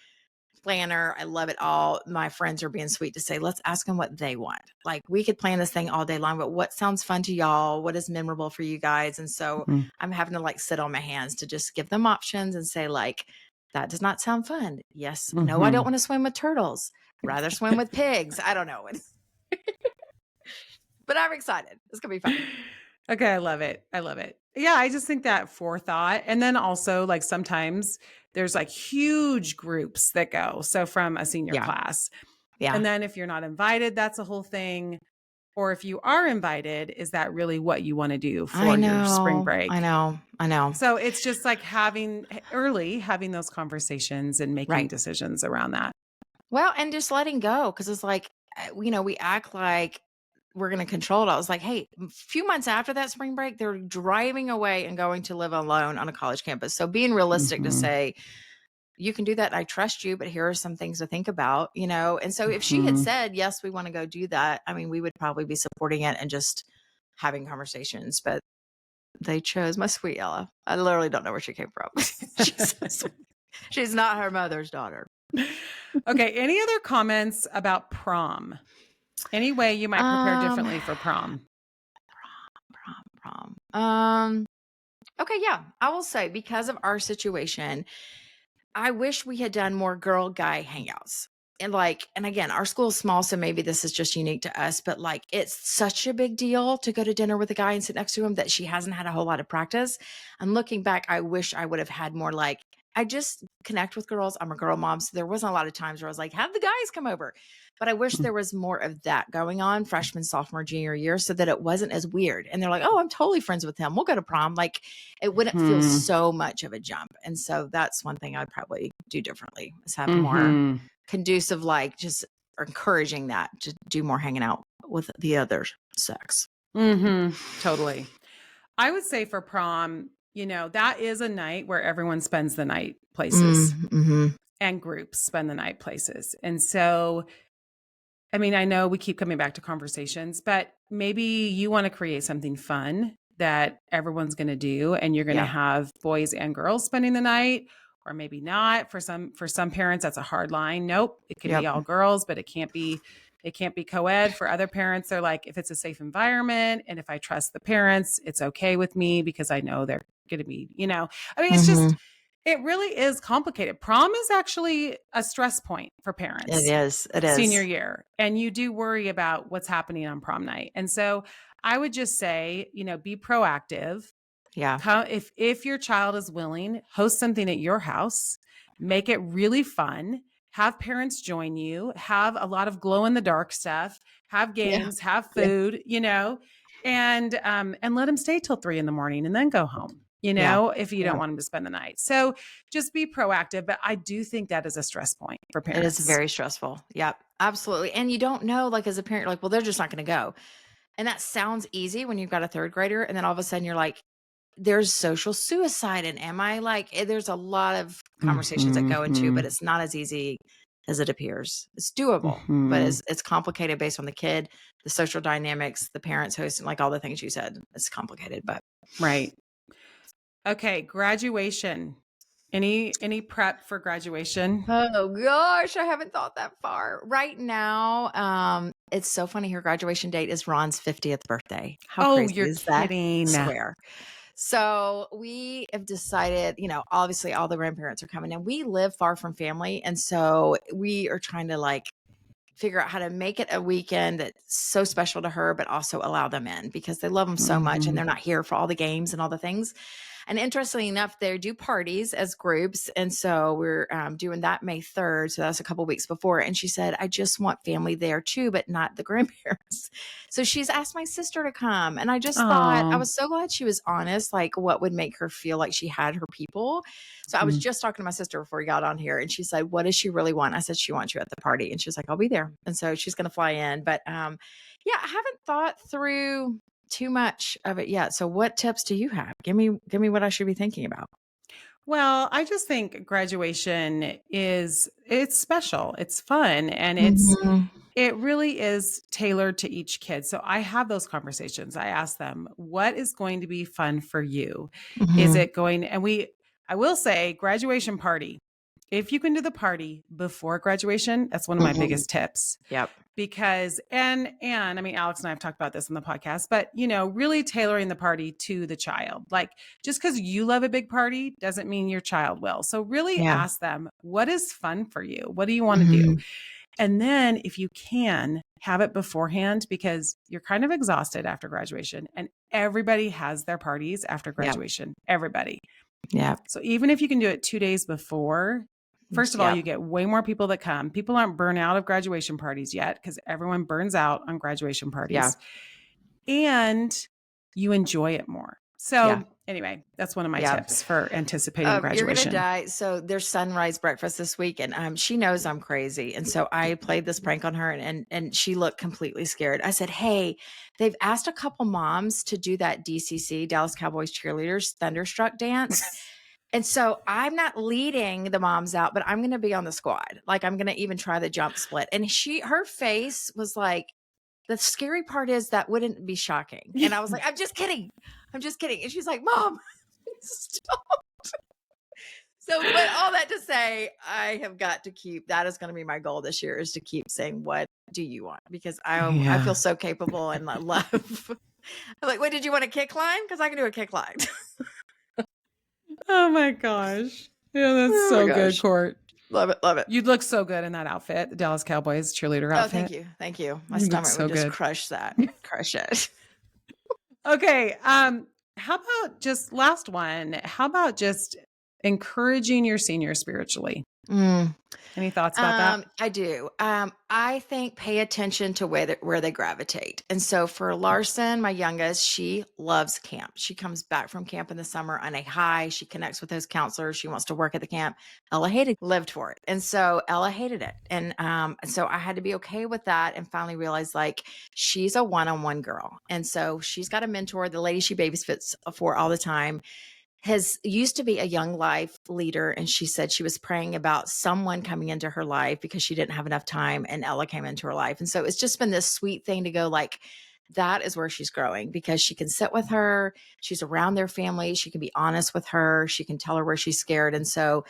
planner. I love it all. My friends are being sweet to say, let's ask them what they want. Like, we could plan this thing all day long, but what sounds fun to y'all? What is memorable for you guys? And so I'm having to like sit on my hands to just give them options and say like, that does not sound fun. Yes. No, I don't want to swim with turtles. Rather swim with pigs. I don't know. But I'm excited. It's going to be fun. Okay. I love it. I love it. Yeah. I just think that forethought. And then also like sometimes there's like huge groups that go. So from a senior class. Yeah. And then if you're not invited, that's a whole thing. Or if you are invited, is that really what you want to do for your spring break? I know. So it's just like having those conversations and making decisions around that. Well, and just letting go. Cause it's like, we act like we're going to control it. I was like, hey, a few months after that spring break, they're driving away and going to live alone on a college campus. So being realistic to say, you can do that. I trust you, but here are some things to think about, And so if she had said, yes, we want to go do that, I mean, we would probably be supporting it and just having conversations, but they chose my sweet Ella. I literally don't know where she came from. She's not her mother's daughter. Okay. Any other comments about prom? Any way you might prepare differently for prom? Prom. Okay, yeah. I will say, because of our situation, I wish we had done more girl-guy hangouts. And again, our school is small, so maybe this is just unique to us, but like, it's such a big deal to go to dinner with a guy and sit next to him that she hasn't had a whole lot of practice. And looking back, I wish I would have had more I just connect with girls. I'm a girl mom. So there wasn't a lot of times where I was like, have the guys come over. But I wish there was more of that going on freshman, sophomore, junior year, so that it wasn't as weird. And they're like, oh, I'm totally friends with him. We'll go to prom. Like, it wouldn't feel so much of a jump. And so that's one thing I'd probably do differently, is have more conducive, like just encouraging that to do more hanging out with the other sex. Totally. I would say for prom, that is a night where everyone spends the night places and groups spend the night places. And so, I mean, I know we keep coming back to conversations, but maybe you want to create something fun that everyone's going to do, and you're going to have boys and girls spending the night, or maybe not. For some parents, that's a hard line. Nope. It can be all girls, but it can't be co-ed. For other parents, they're like, if it's a safe environment and if I trust the parents, it's okay with me because I know they're going to be, I mean, it's just, it really is complicated. Prom is actually a stress point for parents. It is. Senior year. And you do worry about what's happening on prom night. And so I would just say, be proactive. Yeah. If your child is willing, host something at your house, make it really fun. Have parents join you, have a lot of glow in the dark stuff, have games, have food, and let them stay till 3 a.m. and then go home, if you don't want them to spend the night. So just be proactive. But I do think that is a stress point for parents. It is very stressful. Yep, absolutely. And you don't know, like, as a parent, like, well, they're just not going to go. And that sounds easy when you've got a 3rd grader. And then all of a sudden you're like, there's social suicide. And am I there's a lot of conversations that go into, but it's not as easy as it appears. It's doable, but it's complicated based on the kid, the social dynamics, the parents hosting, like all the things you said. It's complicated, but right. Okay, graduation. Any prep for graduation? oh gosh, I haven't thought that far. Right now, it's so funny. Her graduation date is Ron's 50th birthday. How Oh, crazy you're is that? kidding. I swear. So we have decided, obviously all the grandparents are coming and we live far from family. And so we are trying to like figure out how to make it a weekend that's so special to her, but also allow them in because they love them so much and they're not here for all the games and all the things. And interestingly enough, they do parties as groups. And so we're doing that May 3rd. So that's a couple weeks before. And she said, I just want family there too, but not the grandparents. So she's asked my sister to come. And I just thought, I was so glad she was honest, like what would make her feel like she had her people. So I was just talking to my sister before we got on here and she said, what does she really want? I said, she wants you at the party. And she's like, I'll be there. And so she's going to fly in. But yeah, I haven't thought through too much of it yet. So what tips do you have? Give me what I should be thinking about. Well, I just think graduation it's special. It's fun and it really is tailored to each kid. So I have those conversations. I ask them, what is going to be fun for you? Is it going I will say graduation party. If you can do the party before graduation, that's one of my biggest tips. Yep. Because I mean, Alex and I have talked about this on the podcast, but really tailoring the party to the child. Like just because you love a big party doesn't mean your child will. So really ask them, what is fun for you? What do you want to do? And then if you can have it beforehand, because you're kind of exhausted after graduation and everybody has their parties after graduation, everybody. Yeah. So even if you can do it 2 days before, first of all, you get way more people that come. People aren't burnt out of graduation parties yet because everyone burns out on graduation parties. Yeah. And you enjoy it more. So anyway, that's one of my tips for anticipating graduation. You're going to die. So there's sunrise breakfast this week and she knows I'm crazy. And so I played this prank on her and she looked completely scared. I said, hey, they've asked a couple moms to do that DCC, Dallas Cowboys cheerleaders thunderstruck dance. And so I'm not leading the moms out, but I'm going to be on the squad. Like I'm going to even try the jump split. And her face was like, the scary part is that wouldn't be shocking. And I was like, I'm just kidding. And she's like, Mom, stop. So, but all that to say, I have got to keep, that is going to be my goal this year is to keep saying, what do you want? Because I feel so capable and I love. I'm like, wait, did you want a kick line? Because I can do a kick line. Oh my gosh. Yeah, that's so good, Court. Love it. You'd look so good in that outfit, the Dallas Cowboys cheerleader outfit. Oh, thank you. My stomach would just crush that. Crush it. Okay. How about just last one? How about just encouraging your senior spiritually? Any thoughts about that? I do. I think pay attention to where they gravitate. And so for Larson, my youngest, she loves camp. She comes back from camp in the summer on a high. She connects with those counselors. She wants to work at the camp. Ella lived for it. And so Ella hated it. And so I had to be okay with that and finally realize like she's a one-on-one girl. And so she's got a mentor, the lady she babysits for all the time. Used to be a young life leader. And she said she was praying about someone coming into her life because she didn't have enough time and Ella came into her life. And so it's just been this sweet thing to go like, that is where she's growing because she can sit with her. She's around their family. She can be honest with her. She can tell her where she's scared. And so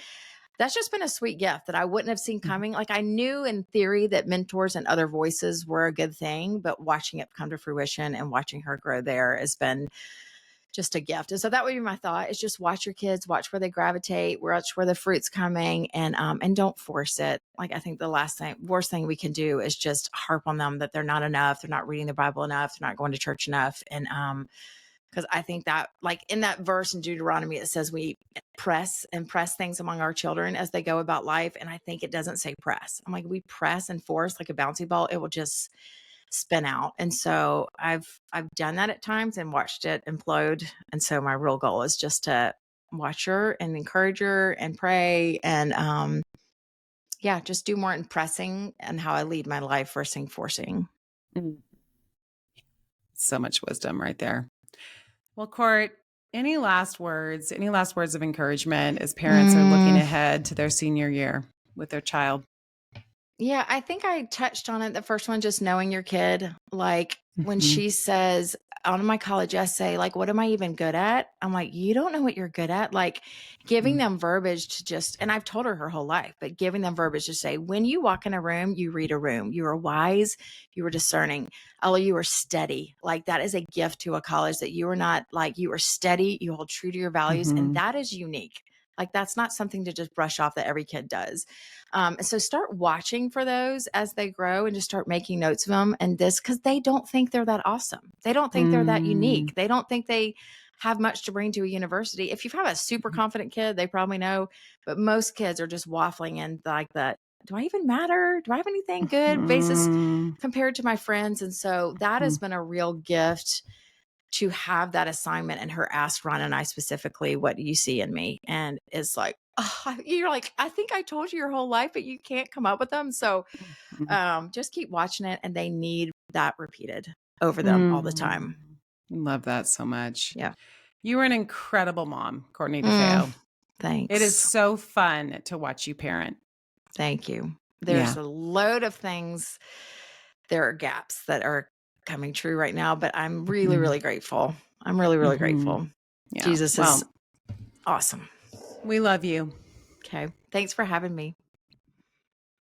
that's just been a sweet gift that I wouldn't have seen coming. Like I knew in theory that mentors and other voices were a good thing, but watching it come to fruition and watching her grow there has been just a gift. And so that would be my thought is just watch your kids, watch where they gravitate, watch where the fruit's coming and don't force it. Like I think the worst thing we can do is just harp on them that they're not enough. They're not reading the Bible enough. They're not going to church enough. And, because I think that like in that verse in Deuteronomy, it says we press things among our children as they go about life. And I think it doesn't say press. I'm like, we press and force like a bouncy ball. It will just spin out. And so I've done that at times and watched it implode. And so my real goal is just to watch her and encourage her and pray and just do more impressing and how I lead my life versus forcing. So much wisdom right there. Well, Court, any last words of encouragement as parents are looking ahead to their senior year with their child? Yeah, I think I touched on it. The first one, just knowing your kid. Like when she says on my college essay, like, what am I even good at? I'm like, you don't know what you're good at. Like giving them verbiage to just, and I've told her whole life, but giving them verbiage to say, when you walk in a room, you read a room. You are wise, you are discerning. Ella, you are steady. Like that is a gift to a college, that you are not like, you are steady, you hold true to your values, and that is unique. Like that's not something to just brush off that every kid does. And so start watching for those as they grow and just start making notes of them. And this, because they don't think they're that awesome. They don't think they're that unique. They don't think they have much to bring to a university. If you have a super confident kid, they probably know, but most kids are just waffling in like that. Do I even matter? Do I have anything good basis compared to my friends? And so that has been a real gift to have that assignment, and her asked Ron and I specifically, what do you see in me? And it's like, oh, you're like, I think I told you your whole life, but you can't come up with them. So just keep watching it, and they need that repeated over them all the time. Love that so much. Yeah. You were an incredible mom, Courtney DeFeo. Thanks. It is so fun to watch you parent. Thank you. There's a load of things. There are gaps that are coming true right now, but I'm really, really grateful. I'm really, really grateful. Yeah. Jesus is awesome. We love you. Okay. Thanks for having me.